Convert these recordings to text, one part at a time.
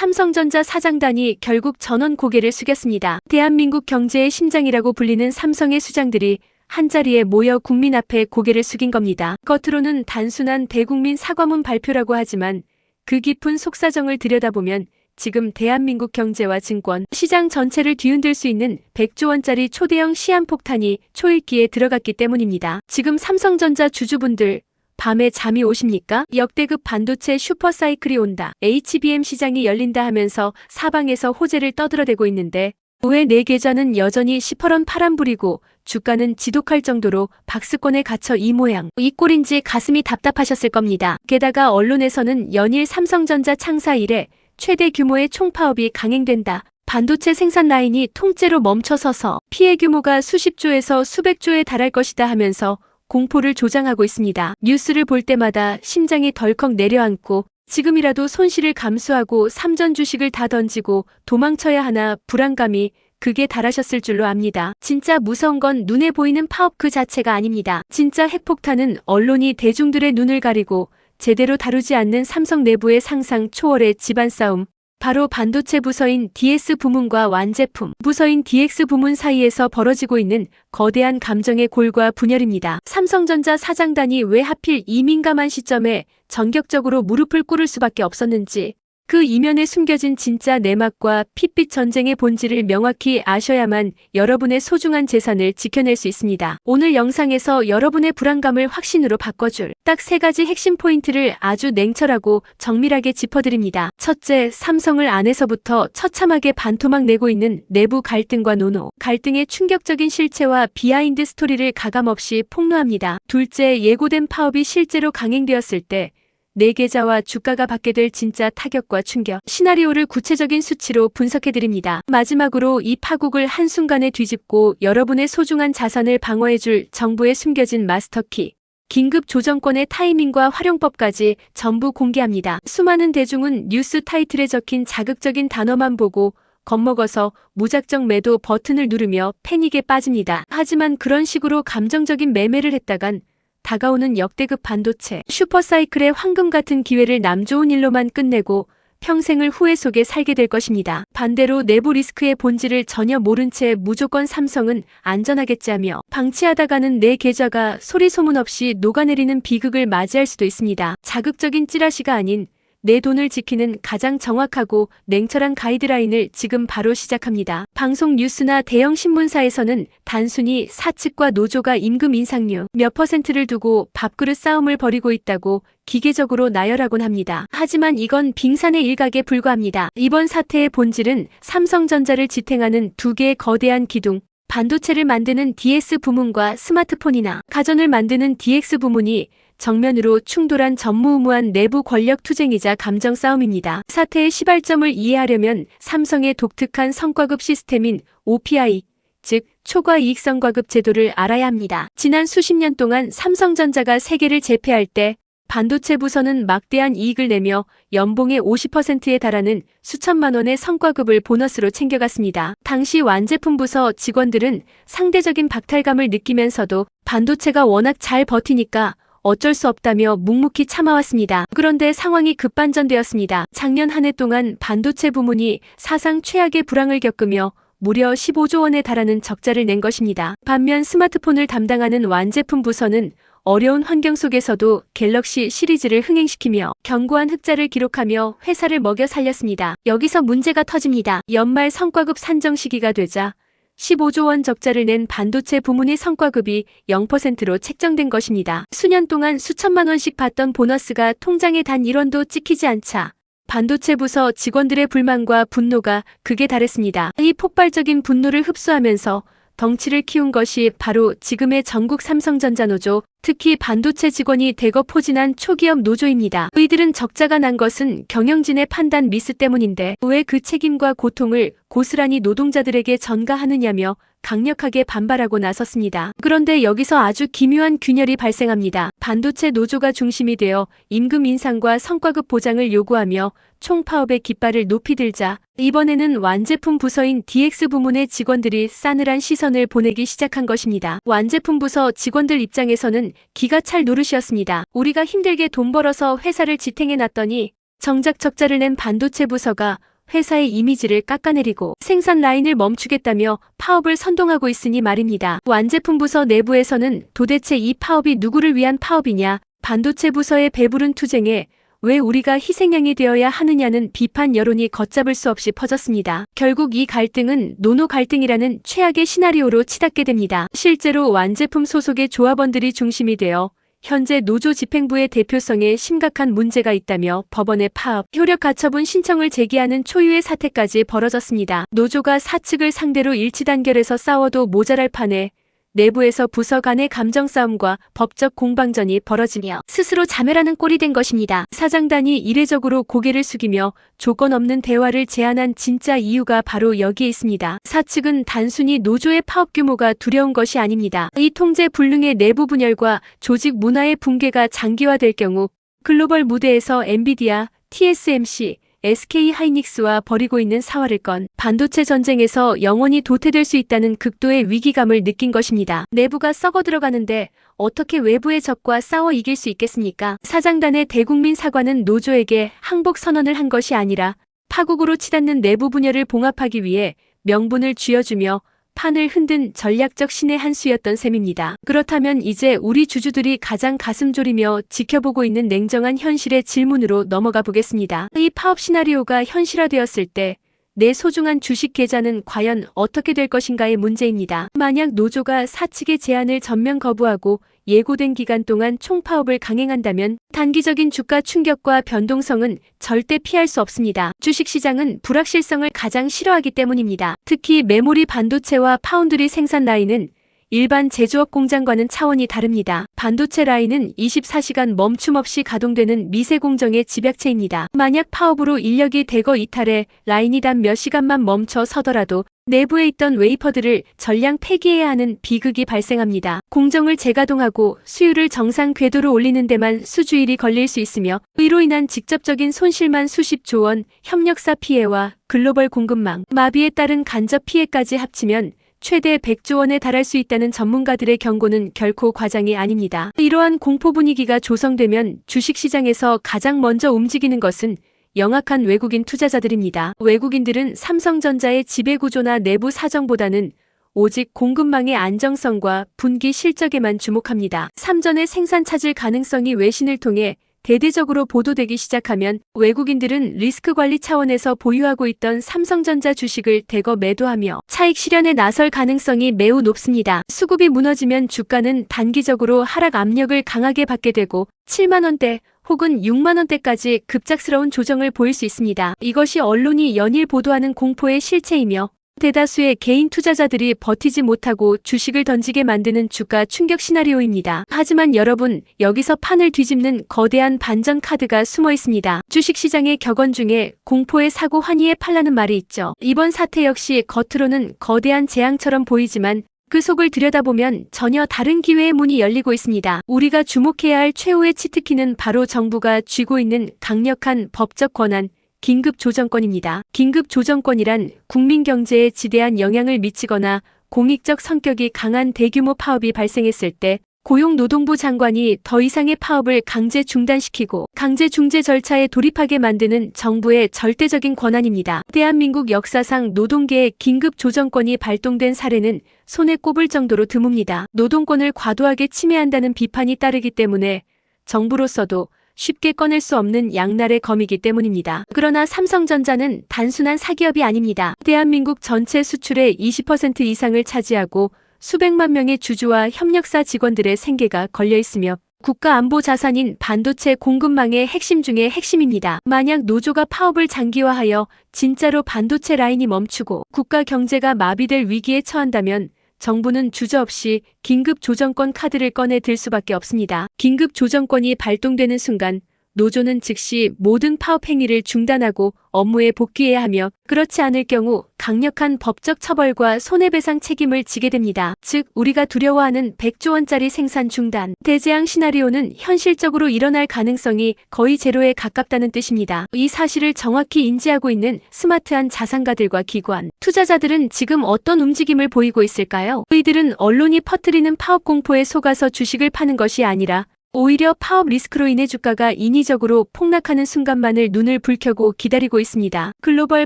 삼성전자 사장단이 결국 전원 고개를 숙였습니다. 대한민국 경제의 심장이라고 불리는 삼성의 수장들이 한자리에 모여 국민 앞에 고개를 숙인 겁니다. 겉으로는 단순한 대국민 사과문 발표라고 하지만 그 깊은 속사정을 들여다보면 지금 대한민국 경제와 증권, 시장 전체를 뒤흔들 수 있는 100조 원짜리 초대형 시한폭탄이 초읽기에 들어갔기 때문입니다. 지금 삼성전자 주주분들 밤에 잠이 오십니까? 역대급 반도체 슈퍼사이클이 온다. HBM 시장이 열린다 하면서 사방에서 호재를 떠들어대고 있는데 왜 내 계좌는 여전히 시퍼런 파란불이고 주가는 지독할 정도로 박스권에 갇혀 이 모양. 이 꼴인지 가슴이 답답하셨을 겁니다. 게다가 언론에서는 연일 삼성전자 창사 이래 최대 규모의 총파업이 강행된다. 반도체 생산 라인이 통째로 멈춰서서 피해 규모가 수십조에서 수백조에 달할 것이다 하면서 공포를 조장하고 있습니다. 뉴스를 볼 때마다 심장이 덜컥 내려앉고 지금이라도 손실을 감수하고 삼전 주식을 다 던지고 도망쳐야 하나 불안감이 극에 달하셨을 줄로 압니다. 진짜 무서운 건 눈에 보이는 파업 그 자체가 아닙니다. 진짜 핵폭탄은 언론이 대중들의 눈을 가리고 제대로 다루지 않는 삼성 내부의 상상 초월의 집안 싸움. 바로 반도체 부서인 DS 부문과 완제품 부서인 DX 부문 사이에서 벌어지고 있는 거대한 감정의 골과 분열입니다. 삼성전자 사장단이 왜 하필 이 민감한 시점에 전격적으로 무릎을 꿇을 수밖에 없었는지 그 이면에 숨겨진 진짜 내막과 핏빛 전쟁의 본질을 명확히 아셔야만 여러분의 소중한 재산을 지켜낼 수 있습니다. 오늘 영상에서 여러분의 불안감을 확신으로 바꿔줄 딱 3가지 핵심 포인트를 아주 냉철하고 정밀하게 짚어드립니다. 첫째, 삼성을 안에서부터 처참하게 반토막 내고 있는 내부 갈등과 노노. 갈등의 충격적인 실체와 비하인드 스토리를 가감없이 폭로합니다. 둘째, 예고된 파업이 실제로 강행되었을 때 내 계좌와 주가가 받게 될 진짜 타격과 충격, 시나리오를 구체적인 수치로 분석해드립니다. 마지막으로 이 파국을 한순간에 뒤집고 여러분의 소중한 자산을 방어해줄 정부의 숨겨진 마스터키, 긴급 조정권의 타이밍과 활용법까지 전부 공개합니다. 수많은 대중은 뉴스 타이틀에 적힌 자극적인 단어만 보고 겁먹어서 무작정 매도 버튼을 누르며 패닉에 빠집니다. 하지만 그런 식으로 감정적인 매매를 했다간 다가오는 역대급 반도체 슈퍼사이클의 황금 같은 기회를 남 좋은 일로만 끝내고 평생을 후회 속에 살게 될 것입니다. 반대로 내부 리스크의 본질을 전혀 모른 채 무조건 삼성은 안전하겠지 하며 방치하다가는 내 계좌가 소리 소문 없이 녹아내리는 비극을 맞이할 수도 있습니다. 자극적인 찌라시가 아닌 내 돈을 지키는 가장 정확하고 냉철한 가이드라인을 지금 바로 시작합니다. 방송 뉴스나 대형 신문사에서는 단순히 사측과 노조가 임금 인상률 몇 %를 두고 밥그릇 싸움을 벌이고 있다고 기계적으로 나열하곤 합니다. 하지만 이건 빙산의 일각에 불과합니다. 이번 사태의 본질은 삼성전자를 지탱하는 2개의 거대한 기둥, 반도체를 만드는 DS 부문과 스마트폰이나 가전을 만드는 DX 부문이 정면으로 충돌한 전무후무한 내부 권력 투쟁이자 감정 싸움입니다. 사태의 시발점을 이해하려면 삼성의 독특한 성과급 시스템인 OPI, 즉 초과이익성과급 제도를 알아야 합니다. 지난 수십 년 동안 삼성전자가 세계를 제패할 때 반도체 부서는 막대한 이익을 내며 연봉의 50%에 달하는 수천만 원의 성과급을 보너스로 챙겨갔습니다. 당시 완제품 부서 직원들은 상대적인 박탈감을 느끼면서도 반도체가 워낙 잘 버티니까 어쩔 수 없다며 묵묵히 참아왔습니다. 그런데 상황이 급반전되었습니다. 작년 한 해 동안 반도체 부문이 사상 최악의 불황을 겪으며 무려 15조 원에 달하는 적자를 낸 것입니다. 반면 스마트폰을 담당하는 완제품 부서는 어려운 환경 속에서도 갤럭시 시리즈를 흥행시키며 견고한 흑자를 기록하며 회사를 먹여 살렸습니다. 여기서 문제가 터집니다. 연말 성과급 산정 시기가 되자 15조 원 적자를 낸 반도체 부문의 성과급이 0%로 책정된 것입니다. 수년 동안 수천만 원씩 받던 보너스가 통장에 단 1원도 찍히지 않자 반도체 부서 직원들의 불만과 분노가 극에 달했습니다. 이 폭발적인 분노를 흡수하면서 덩치를 키운 것이 바로 지금의 전국 삼성전자 노조, 특히 반도체 직원이 대거 포진한 초기업 노조입니다. 이들은 적자가 난 것은 경영진의 판단 미스 때문인데 왜 그 책임과 고통을 고스란히 노동자들에게 전가하느냐며 강력하게 반발하고 나섰습니다. 그런데 여기서 아주 기묘한 균열이 발생합니다. 반도체 노조가 중심이 되어 임금 인상과 성과급 보장을 요구하며 총파업의 깃발을 높이 들자 이번에는 완제품 부서인 DX 부문의 직원들이 싸늘한 시선을 보내기 시작한 것입니다. 완제품 부서 직원들 입장에서는 기가 찰 노릇이었습니다. 우리가 힘들게 돈 벌어서 회사를 지탱해 놨더니 정작 적자를 낸 반도체 부서가 회사의 이미지를 깎아내리고 생산 라인을 멈추겠다며 파업을 선동하고 있으니 말입니다. 완제품 부서 내부에서는 도대체 이 파업이 누구를 위한 파업이냐, 반도체 부서의 배부른 투쟁에 왜 우리가 희생양이 되어야 하느냐는 비판 여론이 걷잡을 수 없이 퍼졌습니다. 결국 이 갈등은 노노 갈등이라는 최악의 시나리오로 치닫게 됩니다. 실제로 완제품 소속의 조합원들이 중심이 되어 현재 노조 집행부의 대표성에 심각한 문제가 있다며 법원에 파업, 효력 가처분 신청을 제기하는 초유의 사태까지 벌어졌습니다. 노조가 사측을 상대로 일치단결해서 싸워도 모자랄 판에 내부에서 부서 간의 감정 싸움과 법적 공방전이 벌어지며 스스로 자멸하는 꼴이 된 것입니다. 사장단이 이례적으로 고개를 숙이며 조건 없는 대화를 제안한 진짜 이유가 바로 여기에 있습니다. 사측은 단순히 노조의 파업 규모가 두려운 것이 아닙니다. 이 통제 불능의 내부 분열과 조직 문화의 붕괴가 장기화될 경우 글로벌 무대에서 엔비디아, TSMC, SK하이닉스와 벌이고 있는 사활을 건 반도체 전쟁에서 영원히 도태될 수 있다는 극도의 위기감을 느낀 것입니다. 내부가 썩어 들어가는데 어떻게 외부의 적과 싸워 이길 수 있겠습니까? 사장단의 대국민 사과는 노조에게 항복 선언을 한 것이 아니라 파국으로 치닫는 내부 분열을 봉합하기 위해 명분을 쥐어주며 판을 흔든 전략적 신의 한 수였던 셈입니다. 그렇다면 이제 우리 주주들이 가장 가슴 졸이며 지켜보고 있는 냉정한 현실의 질문으로 넘어가 보겠습니다. 이 파업 시나리오가 현실화되었을 때 내 소중한 주식 계좌는 과연 어떻게 될 것인가의 문제입니다. 만약 노조가 사측의 제안을 전면 거부하고 예고된 기간 동안 총파업을 강행한다면 단기적인 주가 충격과 변동성은 절대 피할 수 없습니다. 주식시장은 불확실성을 가장 싫어하기 때문입니다. 특히 메모리 반도체와 파운드리 생산 라인은 일반 제조업 공장과는 차원이 다릅니다. 반도체 라인은 24시간 멈춤 없이 가동되는 미세 공정의 집약체입니다. 만약 파업으로 인력이 대거 이탈해 라인이 단 몇 시간만 멈춰 서더라도 내부에 있던 웨이퍼들을 전량 폐기해야 하는 비극이 발생합니다. 공정을 재가동하고 수율을 정상 궤도로 올리는 데만 수주일이 걸릴 수 있으며 이로 인한 직접적인 손실만 수십조 원, 협력사 피해와 글로벌 공급망, 마비에 따른 간접 피해까지 합치면 최대 100조 원에 달할 수 있다는 전문가들의 경고는 결코 과장이 아닙니다. 이러한 공포 분위기가 조성되면 주식시장에서 가장 먼저 움직이는 것은 영악한 외국인 투자자들입니다. 외국인들은 삼성전자의 지배구조나 내부 사정보다는 오직 공급망의 안정성과 분기 실적에만 주목합니다. 삼전의 생산 차질 가능성이 외신을 통해 대대적으로 보도되기 시작하면 외국인들은 리스크 관리 차원에서 보유하고 있던 삼성전자 주식을 대거 매도하며 차익 실현에 나설 가능성이 매우 높습니다. 수급이 무너지면 주가는 단기적으로 하락 압력을 강하게 받게 되고 7만원대 혹은 6만원대까지 급작스러운 조정을 보일 수 있습니다. 이것이 언론이 연일 보도하는 공포의 실체이며 대다수의 개인 투자자들이 버티지 못하고 주식을 던지게 만드는 주가 충격 시나리오입니다. 하지만 여러분, 여기서 판을 뒤집는 거대한 반전 카드가 숨어 있습니다. 주식시장의 격언 중에 공포의 사고 환희에 팔라는 말이 있죠. 이번 사태 역시 겉으로는 거대한 재앙처럼 보이지만 그 속을 들여다보면 전혀 다른 기회의 문이 열리고 있습니다. 우리가 주목해야 할 최후의 치트키는 바로 정부가 쥐고 있는 강력한 법적 권한, 긴급 조정권입니다. 긴급 조정권이란 국민 경제에 지대한 영향을 미치거나 공익적 성격이 강한 대규모 파업이 발생했을 때 고용노동부 장관이 더 이상의 파업을 강제 중단시키고 강제 중재 절차에 돌입하게 만드는 정부의 절대적인 권한입니다. 대한민국 역사상 노동계의 긴급 조정권이 발동된 사례는 손에 꼽을 정도로 드뭅니다. 노동권을 과도하게 침해한다는 비판이 따르기 때문에 정부로서도 쉽게 꺼낼 수 없는 양날의 검이기 때문입니다. 그러나 삼성전자는 단순한 사기업이 아닙니다. 대한민국 전체 수출의 20% 이상을 차지하고 수백만 명의 주주와 협력사 직원들의 생계가 걸려 있으며 국가 안보 자산인 반도체 공급망의 핵심 중의 핵심입니다. 만약 노조가 파업을 장기화하여 진짜로 반도체 라인이 멈추고 국가 경제가 마비될 위기에 처한다면 정부는 주저없이 긴급 조정권 카드를 꺼내 들 수밖에 없습니다. 긴급 조정권이 발동되는 순간 노조는 즉시 모든 파업 행위를 중단하고 업무에 복귀해야 하며 그렇지 않을 경우 강력한 법적 처벌과 손해배상 책임을 지게 됩니다. 즉 우리가 두려워하는 100조 원짜리 생산 중단, 대재앙 시나리오는 현실적으로 일어날 가능성이 거의 제로에 가깝다는 뜻입니다. 이 사실을 정확히 인지하고 있는 스마트한 자산가들과 기관, 투자자들은 지금 어떤 움직임을 보이고 있을까요? 이들은 언론이 퍼뜨리는 파업 공포에 속아서 주식을 파는 것이 아니라 오히려 파업 리스크로 인해 주가가 인위적으로 폭락하는 순간만을 눈을 붉혀고 기다리고 있습니다. 글로벌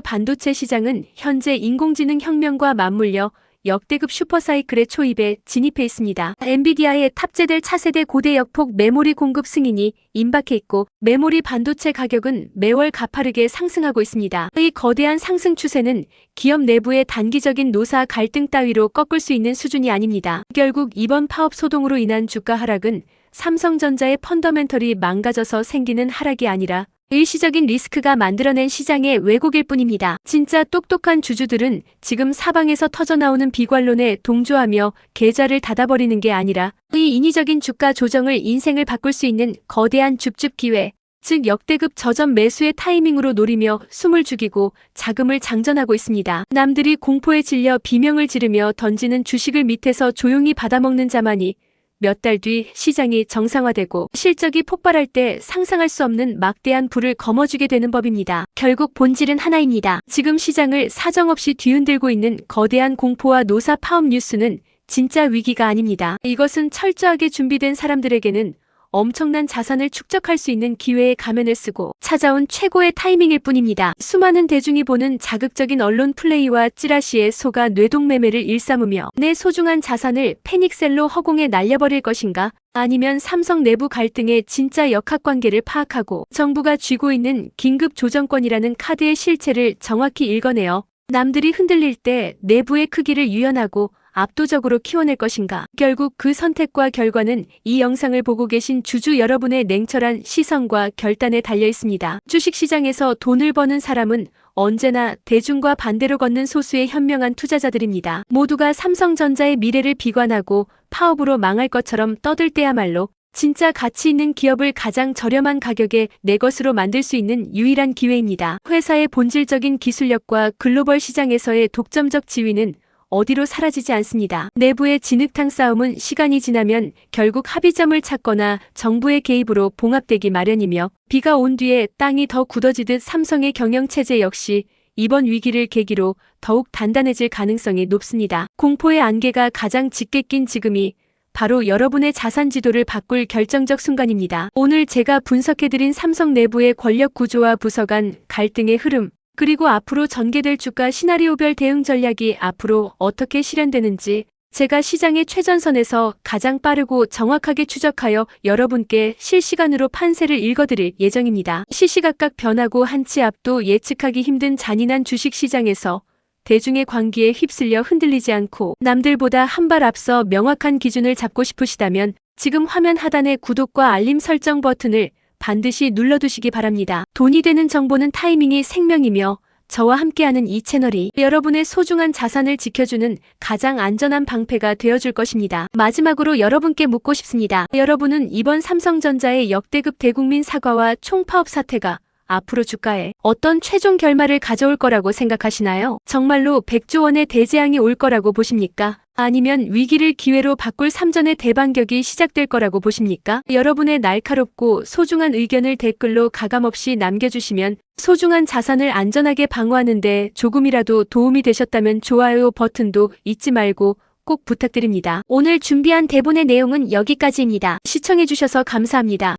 반도체 시장은 현재 인공지능 혁명과 맞물려 역대급 슈퍼사이클의 초입에 진입해 있습니다. 엔비디아에 탑재될 차세대 고대 역폭 메모리 공급 승인이 임박해 있고 메모리 반도체 가격은 매월 가파르게 상승하고 있습니다. 이 거대한 상승 추세는 기업 내부의 단기적인 노사 갈등 따위로 꺾을 수 있는 수준이 아닙니다. 결국 이번 파업 소동으로 인한 주가 하락은 삼성전자의 펀더멘털이 망가져서 생기는 하락이 아니라 일시적인 리스크가 만들어낸 시장의 왜곡일 뿐입니다. 진짜 똑똑한 주주들은 지금 사방에서 터져나오는 비관론에 동조하며 계좌를 닫아버리는 게 아니라 이 인위적인 주가 조정을 인생을 바꿀 수 있는 거대한 줍줍 기회, 즉 역대급 저점 매수의 타이밍으로 노리며 숨을 죽이고 자금을 장전하고 있습니다. 남들이 공포에 질려 비명을 지르며 던지는 주식을 밑에서 조용히 받아먹는 자만이 몇 달 뒤 시장이 정상화되고 실적이 폭발할 때 상상할 수 없는 막대한 불을 거머쥐게 되는 법입니다. 결국 본질은 하나입니다. 지금 시장을 사정없이 뒤흔들고 있는 거대한 공포와 노사 파업 뉴스는 진짜 위기가 아닙니다. 이것은 철저하게 준비된 사람들에게는 엄청난 자산을 축적할 수 있는 기회의 가면을 쓰고 찾아온 최고의 타이밍일 뿐입니다. 수많은 대중이 보는 자극적인 언론 플레이와 찌라시에 속아 뇌동매매를 일삼으며 내 소중한 자산을 패닉셀로 허공에 날려버릴 것인가? 아니면 삼성 내부 갈등의 진짜 역학관계를 파악하고 정부가 쥐고 있는 긴급 조정권이라는 카드의 실체를 정확히 읽어내어 남들이 흔들릴 때 내부의 크기를 유연하고 압도적으로 키워낼 것인가. 결국 그 선택과 결과는 이 영상을 보고 계신 주주 여러분의 냉철한 시선과 결단에 달려 있습니다. 주식시장에서 돈을 버는 사람은 언제나 대중과 반대로 걷는 소수의 현명한 투자자들입니다. 모두가 삼성전자의 미래를 비관하고 파업으로 망할 것처럼 떠들 때야말로 진짜 가치 있는 기업을 가장 저렴한 가격에 내 것으로 만들 수 있는 유일한 기회입니다. 회사의 본질적인 기술력과 글로벌 시장에서의 독점적 지위는 어디로 사라지지 않습니다. 내부의 진흙탕 싸움은 시간이 지나면 결국 합의점을 찾거나 정부의 개입으로 봉합되기 마련이며 비가 온 뒤에 땅이 더 굳어지듯 삼성의 경영체제 역시 이번 위기를 계기로 더욱 단단해질 가능성이 높습니다. 공포의 안개가 가장 짙게 낀 지금이 바로 여러분의 자산 지도를 바꿀 결정적 순간입니다. 오늘 제가 분석해드린 삼성 내부의 권력 구조와 부서 간 갈등의 흐름, 그리고 앞으로 전개될 주가 시나리오별 대응 전략이 앞으로 어떻게 실현되는지 제가 시장의 최전선에서 가장 빠르고 정확하게 추적하여 여러분께 실시간으로 판세를 읽어드릴 예정입니다. 시시각각 변하고 한치 앞도 예측하기 힘든 잔인한 주식시장에서 대중의 광기에 휩쓸려 흔들리지 않고 남들보다 한 발 앞서 명확한 기준을 잡고 싶으시다면 지금 화면 하단의 구독과 알림 설정 버튼을 반드시 눌러두시기 바랍니다. 돈이 되는 정보는 타이밍이 생명이며 저와 함께하는 이 채널이 여러분의 소중한 자산을 지켜주는 가장 안전한 방패가 되어줄 것입니다. 마지막으로 여러분께 묻고 싶습니다. 여러분은 이번 삼성전자의 역대급 대국민 사과와 총파업 사태가 앞으로 주가에 어떤 최종 결말을 가져올 거라고 생각하시나요? 정말로 100조 원의 대재앙이 올 거라고 보십니까? 아니면 위기를 기회로 바꿀 삼전의 대반격이 시작될 거라고 보십니까? 여러분의 날카롭고 소중한 의견을 댓글로 가감없이 남겨주시면 소중한 자산을 안전하게 방어하는 데 조금이라도 도움이 되셨다면 좋아요 버튼도 잊지 말고 꼭 부탁드립니다. 오늘 준비한 대본의 내용은 여기까지입니다. 시청해주셔서 감사합니다.